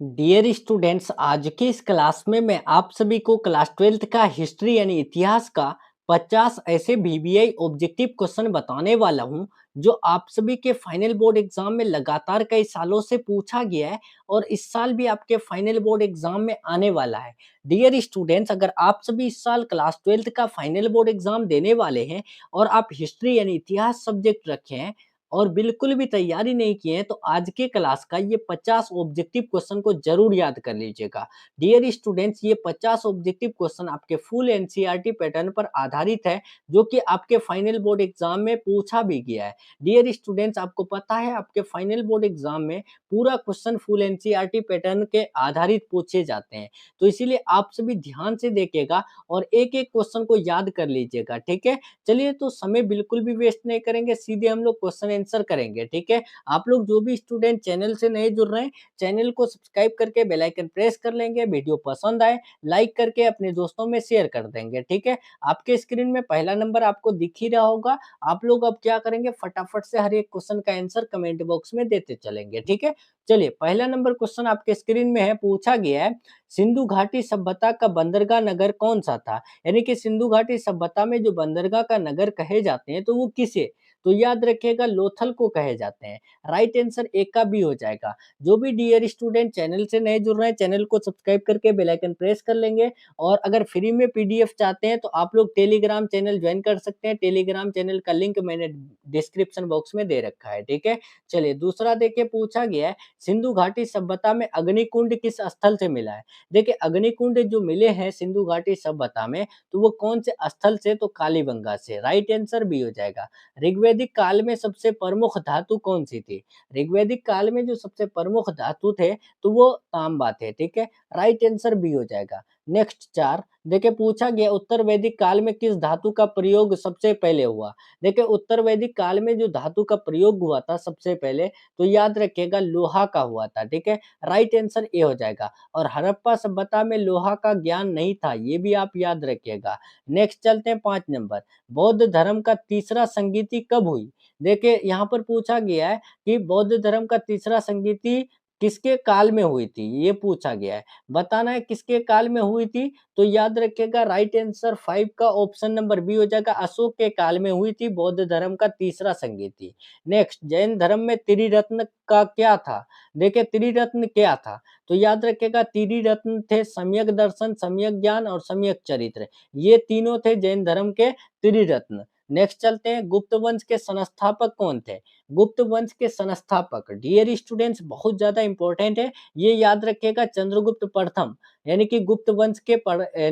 Dear students, आज के इस क्लास में मैं आप सभी को क्लास 12th का हिस्ट्री यानी इतिहास का 50 ऐसे वीवीआई ऑब्जेक्टिव क्वेश्चन बताने वाला हूं जो आप सभी के फाइनल बोर्ड एग्जाम में लगातार कई सालों से पूछा गया है और इस साल भी आपके फाइनल बोर्ड एग्जाम में आने वाला है। डियर स्टूडेंट्स, अगर आप सभी इस साल क्लास 12th का फाइनल बोर्ड एग्जाम देने वाले हैं और आप हिस्ट्री यानी इतिहास सब्जेक्ट रखे हैं और बिल्कुल भी तैयारी नहीं किए हैं, तो आज के क्लास का ये 50 ऑब्जेक्टिव क्वेश्चन को जरूर याद कर लीजिएगा। डियर स्टूडेंट्स, ये 50 ऑब्जेक्टिव क्वेश्चन आपके फुल एनसीईआरटी पैटर्न पर आधारित है, जो कि आपके फाइनल बोर्ड एग्जाम में पूछा भी गया है। डियर स्टूडेंट्स, आपको पता है आपके फाइनल बोर्ड एग्जाम में पूरा क्वेश्चन फुल एनसीईआरटी पैटर्न के आधारित पूछे जाते हैं, तो इसीलिए आप सभी ध्यान से देखिएगा और एक एक क्वेश्चन को याद कर लीजिएगा। ठीक है, चलिए तो समय बिल्कुल भी वेस्ट नहीं करेंगे, सीधे हम लोग क्वेश्चन आंसर करेंगे। ठीक है, आप लोग जो भी स्टूडेंट चैनल से नए जुड़ रहे हैं, चैनल को सब्सक्राइब करके बेल आइकन प्रेस कर लेंगे। वीडियो पसंद आए लाइक करके अपने दोस्तों में शेयर कर देंगे। ठीक है, आपके स्क्रीन में पहला नंबर आपको दिख ही रहा होगा। आप लोग अब क्या करेंगे, फटाफट से हर एक क्वेश्चन का आंसर कमेंट बॉक्स में देते चलेंगे। ठीक है, चलिए पहला नंबर क्वेश्चन आपके स्क्रीन में है, पूछा गया है सिंधु घाटी सभ्यता का बंदरगाह नगर कौन सा था। यानी कि सिंधु घाटी सभ्यता में जो बंदरगाह का नगर कहे जाते हैं, तो वो किसे, तो याद रखिएगा लोथल को कहे जाते हैं। राइट आंसर ए का बी हो जाएगा। जो भी डियर स्टूडेंट चैनल से नए जुड़ रहे हैं, चैनल को सब्सक्राइब करके बेल आइकन प्रेस कर लेंगे। और अगर फ्री में पीडीएफ चाहते हैं तो आप लोग टेलीग्राम चैनल ज्वाइन कर सकते हैं। टेलीग्राम चैनल का लिंक मैंने डिस्क्रिप्शन बॉक्स में दे रखा है। ठीक है, चलिए दूसरा देखिए, पूछा गया है सिंधु घाटी सभ्यता में अग्निकुंड किस स्थल से मिला है। देखिए अग्निकुंड जो मिले हैं सिंधु घाटी सभ्यता में, तो वो कौन से स्थल से, तो कालीबंगा से। राइट आंसर बी हो जाएगा। ऋग्वैदिक काल में सबसे प्रमुख धातु कौन सी थी। ऋग्वैदिक काल में जो सबसे प्रमुख धातु थे, तो वो तांबा थे। ठीक है, राइट आंसर बी हो जाएगा। नेक्स्ट 4 देखिए, पूछा गया उत्तर वैदिक काल में किस धातु का प्रयोग सबसे पहले हुआ। देखिए उत्तर वैदिक काल में जो धातु का प्रयोग हुआ था सबसे पहले, तो याद रखिएगा लोहा का हुआ था। ठीक है, राइट आंसर ए हो जाएगा। और हड़प्पा सभ्यता में लोहा का ज्ञान नहीं था, ये भी आप याद रखिएगा। नेक्स्ट चलते हैं 5 नंबर, बौद्ध धर्म का तीसरा संगीति कब हुई। देखिए यहाँ पर पूछा गया है कि बौद्ध धर्म का तीसरा संगीति किसके काल में हुई थी, ये पूछा गया है। बताना है किसके काल में हुई थी, तो याद रखिएगा राइट आंसर 5 का ऑप्शन नंबर बी हो जाएगा। अशोक के काल में हुई थी बौद्ध धर्म का तीसरा संगीति। नेक्स्ट, जैन धर्म में त्रिरत्न का क्या था। देखिए त्रिरत्न क्या था, तो याद रखिएगा त्रिरत्न थे सम्यक दर्शन, सम्यक ज्ञान और सम्यक चरित्र। ये तीनों थे जैन धर्म के त्रिरत्न। नेक्स्ट चलते हैं, गुप्त वंश के संस्थापक कौन थे। गुप्त वंश के संस्थापक डियर स्टूडेंट्स बहुत ज्यादा इंपॉर्टेंट है, ये याद रखिएगा चंद्रगुप्त प्रथम यानी कि गुप्त वंश के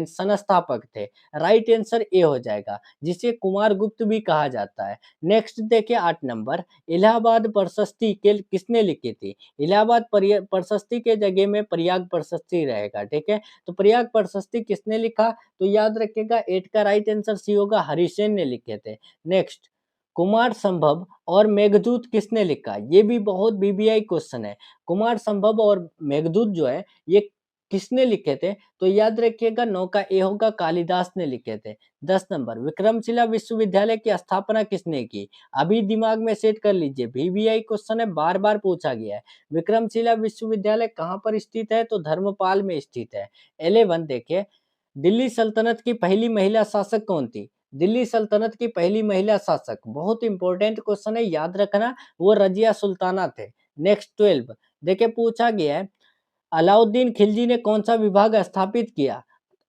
संस्थापक थे। राइट आंसर ए हो जाएगा, जिसे कुमार गुप्त भी कहा जाता है। नेक्स्ट देखिए 8 नंबर, इलाहाबाद प्रशस्ति के किसने लिखी थी। इलाहाबाद प्रशस्ति के जगह में प्रयाग प्रशस्ति रहेगा। ठीक है, तो प्रयाग प्रशस्ति किसने लिखा, तो याद रखिएगा 8 का राइट आंसर सी होगा, हरिसेन ने लिखे थे। नेक्स्ट, कुमार संभव और मेघदूत किसने लिखा, ये भी बहुत बीबीआई क्वेश्चन है। कुमार संभव और मेघदूत जो है ये किसने लिखे थे, तो याद रखिएगा 9 का ए होगा, कालिदास ने लिखे थे। 10 नंबर, विक्रमशिला विश्वविद्यालय की स्थापना किसने की। अभी दिमाग में सेट कर लीजिए, बीबीआई क्वेश्चन है, बार बार पूछा गया है। विक्रमशिला विश्वविद्यालय कहाँ पर स्थित है, तो धर्मपाल में स्थित है। 11 देखिए, दिल्ली सल्तनत की पहली महिला शासक कौन थी। दिल्ली सल्तनत की पहली महिला शासक बहुत इंपॉर्टेंट क्वेश्चन है, याद रखना, वो रजिया सुल्ताना थे। नेक्स्ट 12 देखिए, पूछा गया है अलाउद्दीन खिलजी ने कौन सा विभाग स्थापित किया।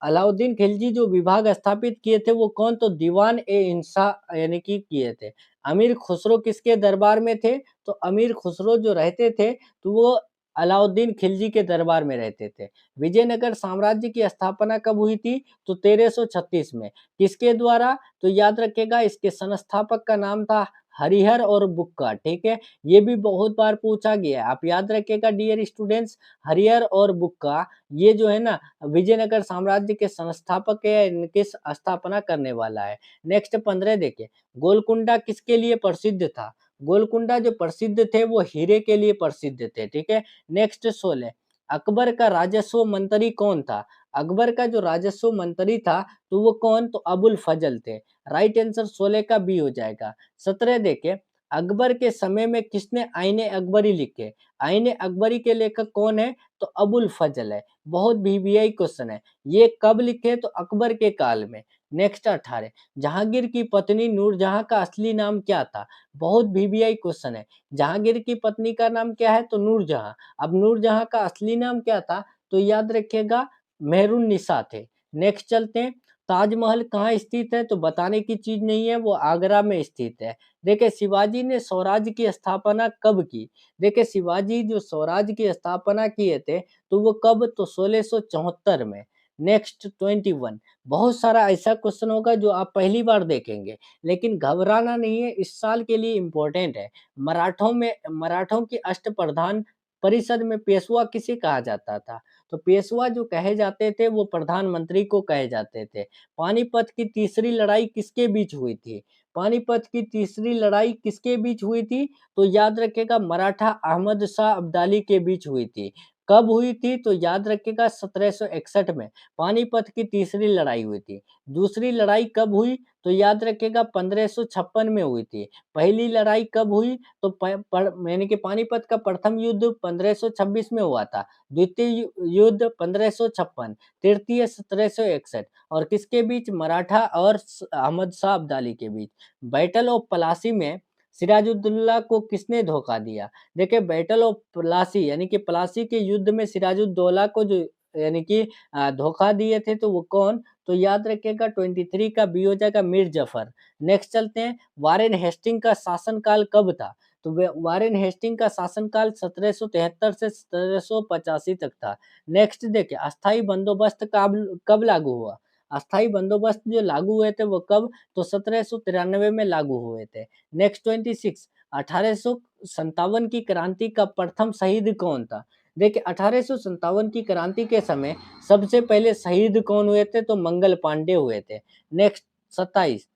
अलाउद्दीन खिलजी जो विभाग स्थापित किए थे वो कौन, तो दीवान ए इंसा यानी कि किए थे। अमीर खुसरो किसके दरबार में थे, तो अमीर खुसरो जो रहते थे, तो वो अलाउद्दीन खिलजी के दरबार में रहते थे। विजयनगर साम्राज्य की स्थापना कब हुई थी, तो 1336 में। किसके द्वारा, तो याद रखिएगा इसके संस्थापक का नाम था हरिहर और बुक्का। ठीक है, ये भी बहुत बार पूछा गया है, आप याद रखिएगा डियर स्टूडेंट्स, हरिहर और बुक्का ये जो है ना विजयनगर साम्राज्य के संस्थापक है, इनके स्थापना करने वाला है। नेक्स्ट 15 देखिए, गोलकुंडा किसके लिए प्रसिद्ध था। गोलकुंडा जो प्रसिद्ध थे वो हीरे के लिए प्रसिद्ध थे। ठीक है, नेक्स्ट 16, अकबर का राजस्व मंत्री कौन था। अकबर का जो राजस्व मंत्री था, तो वो कौन, तो अबुल फजल थे। राइट आंसर 16 का बी हो जाएगा। 17 देखिए, अकबर के समय में किसने आईने अकबरी लिखे? आईने अकबरी के लेखक कौन है? तो अबुल फजल है। बहुत वीवीआई क्वेश्चन है। ये कब लिखे? तो अकबर के काल में। नेक्स्ट 18 जहांगीर की पत्नी नूरजहां का असली नाम क्या था? बहुत वीवीआई क्वेश्चन है। जहांगीर की पत्नी का नाम क्या है? तो नूरजहां। अब नूरजहां का असली नाम क्या था? तो याद रखिएगा मेहरुन्निसा थे। नेक्स्ट चलते हैं। ताजमहल कहाँ स्थित है? तो बताने की चीज नहीं है, वो आगरा में स्थित है। देखिए शिवाजी ने स्वराज्य की स्थापना कब की? देखिए शिवाजी जो स्वराज्य की स्थापना किए थे तो वो कब? तो 1674 में। नेक्स्ट 21 बहुत सारा ऐसा क्वेश्चन होगा जो आप पहली बार देखेंगे, लेकिन घबराना नहीं है, इस साल के लिए इम्पोर्टेंट है। मराठों की अष्टप्रधान परिषद में पेशवा किसे कहा जाता था? तो पेशवा जो कहे जाते थे वो प्रधानमंत्री को कहे जाते थे। पानीपत की तीसरी लड़ाई किसके बीच हुई थी? पानीपत की तीसरी लड़ाई किसके बीच हुई थी? तो याद रखिएगा मराठा अहमद शाह अब्दाली के बीच हुई थी। कब हुई थी? तो याद रखिएगा 1761 में पानीपत की तीसरी लड़ाई हुई थी। दूसरी लड़ाई कब हुई? तो याद रखिएगा 1556 में हुई थी। पहली लड़ाई कब हुई? तो यानी कि पानीपत का प्रथम युद्ध 1526 में हुआ था। द्वितीय युद्ध 1556, तृतीय 1761 और किसके बीच? मराठा और अहमद शाह अब्दाली के बीच। बैटल ऑफ प्लासी में सिराजुद्दौला को किसने धोखा दिया? देखिए बैटल ऑफ प्लासी यानी कि प्लासी के युद्ध में सिराजुद्दौला को जो यानी कि धोखा दिए थे तो वो कौन? तो याद रखिएगा 23 का बी हो जाएगा मीर जफर। नेक्स्ट चलते हैं। वारेन हेस्टिंग का शासनकाल कब था? तो वारेन हेस्टिंग का शासनकाल 1773 से 1785 तक था। नेक्स्ट देखिए अस्थाई बंदोबस्त कब लागू हुआ? अस्थाई बंदोबस्त जो लागू हुए थे वो कब? तो 1793 में लागू हुए थे। नेक्स्ट 26 1857 की क्रांति का प्रथम शहीद कौन था? देखिए 1857 की क्रांति के समय सबसे पहले शहीद कौन हुए थे? तो मंगल पांडे हुए थे। नेक्स्ट 27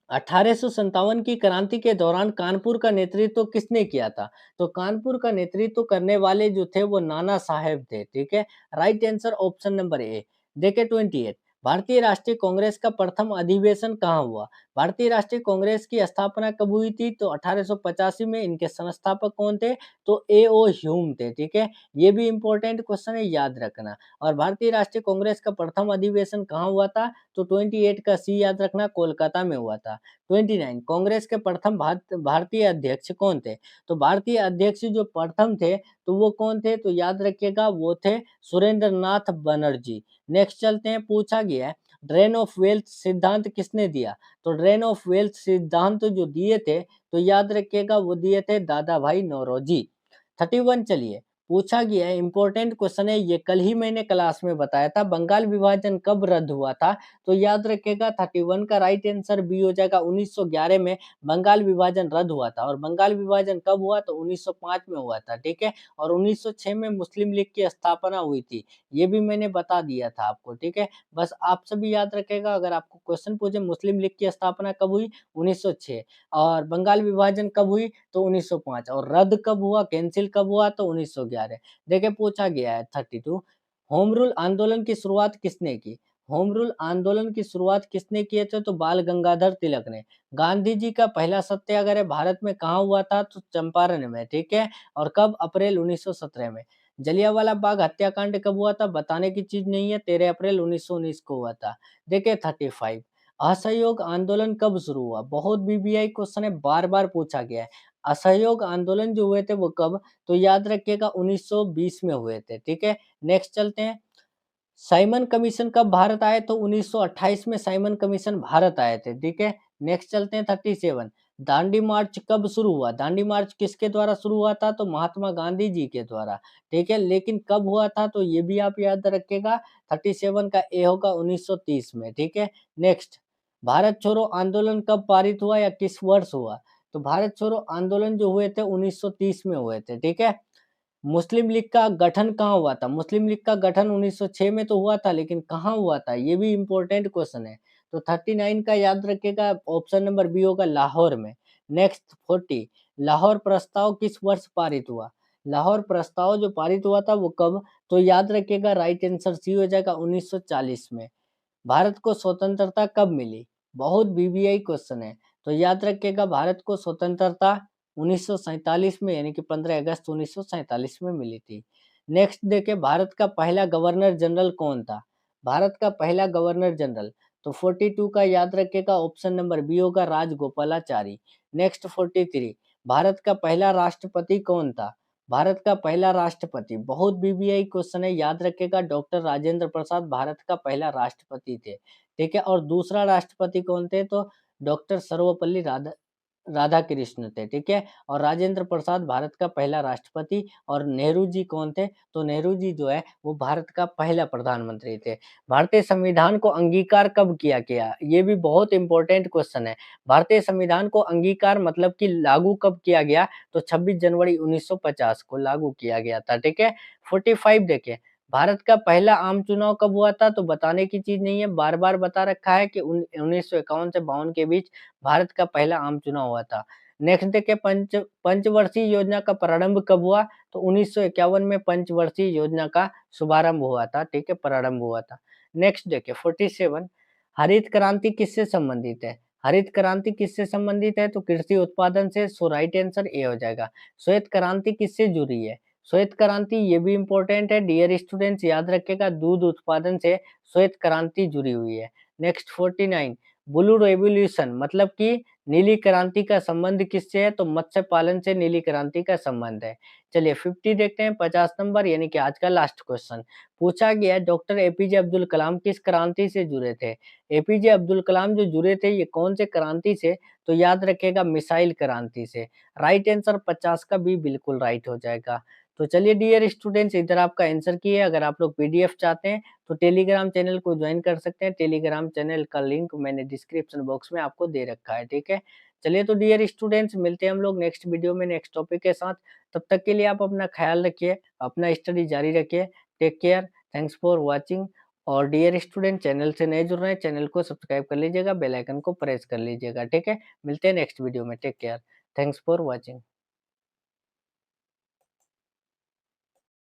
1857 की क्रांति के दौरान कानपुर का नेतृत्व किसने किया था? तो कानपुर का नेतृत्व करने वाले जो थे वो नाना साहेब थे, ठीक है? Right answer option number A. देखिए 28 भारतीय राष्ट्रीय कांग्रेस का प्रथम अधिवेशन कहाँ हुआ? भारतीय राष्ट्रीय कांग्रेस की स्थापना कब हुई थी? तो 1885 में। इनके संस्थापक कौन थे? तो ए.ओ. ह्यूम थे, ठीक है? ये भी इंपॉर्टेंट क्वेश्चन है, याद रखना। और भारतीय राष्ट्रीय कांग्रेस का प्रथम अधिवेशन कहाँ हुआ था? तो 28 का सी याद रखना, कोलकाता में हुआ था। 29 कांग्रेस के प्रथम भारतीय अध्यक्ष कौन थे? तो भारतीय अध्यक्ष जो प्रथम थे तो वो कौन थे? तो याद रखिएगा वो थे सुरेंद्र नाथ बनर्जी। नेक्स्ट चलते हैं। पूछा गया है ड्रेन ऑफ वेल्थ सिद्धांत किसने दिया? तो ड्रेन ऑफ वेल्थ सिद्धांत जो दिए थे तो याद रखिएगा वो दिए थे दादा भाई नौरोजी। 31 चलिए। पूछा गया है इंपॉर्टेंट क्वेश्चन है, ये कल ही मैंने क्लास में बताया था। बंगाल विभाजन कब रद्द हुआ था? तो याद रखिएगा 31 का राइट आंसर बी हो जाएगा। 1911 में बंगाल विभाजन रद्द हुआ था। और बंगाल विभाजन कब हुआ? तो 1905 में हुआ था, ठीक है? और 1906 में मुस्लिम लीग की स्थापना हुई थी। ये भी मैंने बता दिया था आपको, ठीक है? बस आप सभी याद रखिएगा, अगर आपको क्वेश्चन पूछे मुस्लिम लीग की स्थापना कब हुई? 1906। और बंगाल विभाजन कब हुई? तो 1905। और रद्द कब हुआ, कैंसिल कब हुआ? तो 1911। देखिए पूछा गया है 32 होम रूल आंदोलन की शुरुआत किसने की? होम रूल आंदोलन की शुरुआत किसने किए थे? तो बाल गंगाधर तिलक ने। गांधी जी का पहला सत्याग्रह भारत में कहाँ हुआ था? तो चंपारण में, ठीक है? और कब? अप्रैल 1917 में। जलियांवाला बाग हत्याकांड कब हुआ था? बताने की चीज नहीं है, 13 अप्रैल 1919 को हुआ था। देखिए 35 असहयोग आंदोलन कब शुरू हुआ? बहुत बीबीआई क्वेश्चन है, बार बार पूछा गया है। असहयोग आंदोलन जो हुए थे वो कब? तो याद रखिएगा 1920 में हुए थे, ठीक है? नेक्स्ट चलते हैं। साइमन कमीशन कब भारत आए? तो 1928 में साइमन कमीशन भारत आए थे, ठीक है? नेक्स्ट चलते हैं 37 दांडी मार्च कब शुरू हुआ? दांडी मार्च किसके द्वारा शुरू हुआ था? तो महात्मा गांधी जी के द्वारा, ठीक है? लेकिन कब हुआ था? तो ये भी आप याद रखिएगा। 37 का ए होगा 1930 में, ठीक है? नेक्स्ट भारत छोड़ो आंदोलन कब पारित हुआ या किस वर्ष हुआ? तो भारत छोड़ो आंदोलन जो हुए थे 1930 में हुए थे, ठीक है? मुस्लिम लीग का गठन कहाँ हुआ था? मुस्लिम लीग का गठन 1906 में तो हुआ था, लेकिन कहाँ हुआ था? ये भी इम्पोर्टेंट क्वेश्चन है। तो 39 का याद रखिएगा, ऑप्शन नंबर बी होगा लाहौर में। नेक्स्ट 40 लाहौर प्रस्ताव किस वर्ष पारित हुआ? लाहौर प्रस्ताव जो पारित हुआ था वो कब? तो याद रखिएगा राइट आंसर सी हो जाएगा 1940 में। भारत को स्वतंत्रता कब मिली? बहुत बीबीआई क्वेश्चन है। तो याद रखिएगा भारत को स्वतंत्रता 1947 में यानी कि 15 अगस्त 1947 में मिली थी। नेक्स्ट देखिए भारत का पहला गवर्नर जनरल कौन था? भारत का पहला गवर्नर जनरल तो 42 का याद रखिएगा ऑप्शन नंबर बी होगा राजगोपालाचारी। नेक्स्ट 43 भारत का पहला राष्ट्रपति कौन था? भारत का पहला राष्ट्रपति बहुत बीबीआई क्वेश्चन है, याद रखिएगा डॉक्टर राजेंद्र प्रसाद भारत का पहला राष्ट्रपति थे। ठीक है, और दूसरा राष्ट्रपति कौन थे? तो डॉक्टर सर्वपल्ली राधाकृष्ण थे। ठीक है, और राजेंद्र प्रसाद भारत का पहला राष्ट्रपति और नेहरू जी कौन थे? तो नेहरू जी जो है वो भारत का पहला प्रधानमंत्री थे। भारतीय संविधान को अंगीकार कब किया गया? ये भी बहुत इंपॉर्टेंट क्वेश्चन है। भारतीय संविधान को अंगीकार मतलब कि लागू कब किया गया? तो 26 जनवरी 1950 को लागू किया गया था। ठीक है, 45 देखिए भारत का पहला आम चुनाव कब हुआ था? तो बताने की चीज़ नहीं है, बार-बार बता रखा है कि 1951 से 52 के बीच भारत का पहला आम चुनाव हुआ था। नेक्स्ट देखिए पंचवर्षीय योजना का प्रारंभ कब हुआ? तो 1951 में पंचवर्षीय योजना का शुभारंभ हुआ था, ठीक है, प्रारंभ हुआ था। नेक्स्ट देखिए 47 हरित क्रांति किससे संबंधित है? हरित क्रांति किससे संबंधित है? तो कृषि उत्पादन से, सो राइट आंसर ए हो जाएगा। श्वेत क्रांति किससे जुड़ी है? श्वेत क्रांति ये भी इम्पोर्टेंट है डियर स्टूडेंट्स, याद रखिएगा दूध उत्पादन से श्वेत क्रांति जुड़ी हुई है। नेक्स्ट 49 ब्लू रेवोल्यूशन मतलब कि नीली क्रांति का संबंध किससे है? तो मत्स्य पालन से नीली क्रांति का संबंध है। चलिए 50 देखते हैं 50 नंबर यानी कि आज का लास्ट क्वेश्चन पूछा गया है, डॉक्टर एपीजे अब्दुल कलाम किस क्रांति से जुड़े थे? एपीजे अब्दुल कलाम जो जुड़े थे ये कौन से क्रांति से? तो याद रखिएगा मिसाइल क्रांति से। राइट आंसर 50 का भी बिल्कुल राइट हो जाएगा। तो चलिए डियर स्टूडेंट्स इधर आपका आंसर की है। अगर आप लोग पीडीएफ चाहते हैं तो टेलीग्राम चैनल को ज्वाइन कर सकते हैं। टेलीग्राम चैनल का लिंक मैंने डिस्क्रिप्शन बॉक्स में आपको दे रखा है, ठीक है? चलिए तो डियर स्टूडेंट्स मिलते हैं हम लोग नेक्स्ट वीडियो में नेक्स्ट टॉपिक के साथ। तब तक के लिए आप अपना ख्याल रखिए, अपना स्टडी जारी रखिए। Take care, thanks for watching. और डियर स्टूडेंट चैनल से नए जुड़ रहे हैं, चैनल को सब्सक्राइब कर लीजिएगा, बेल आइकन को प्रेस कर लीजिएगा, ठीक है? मिलते हैं नेक्स्ट वीडियो में, take care, thanks for watching.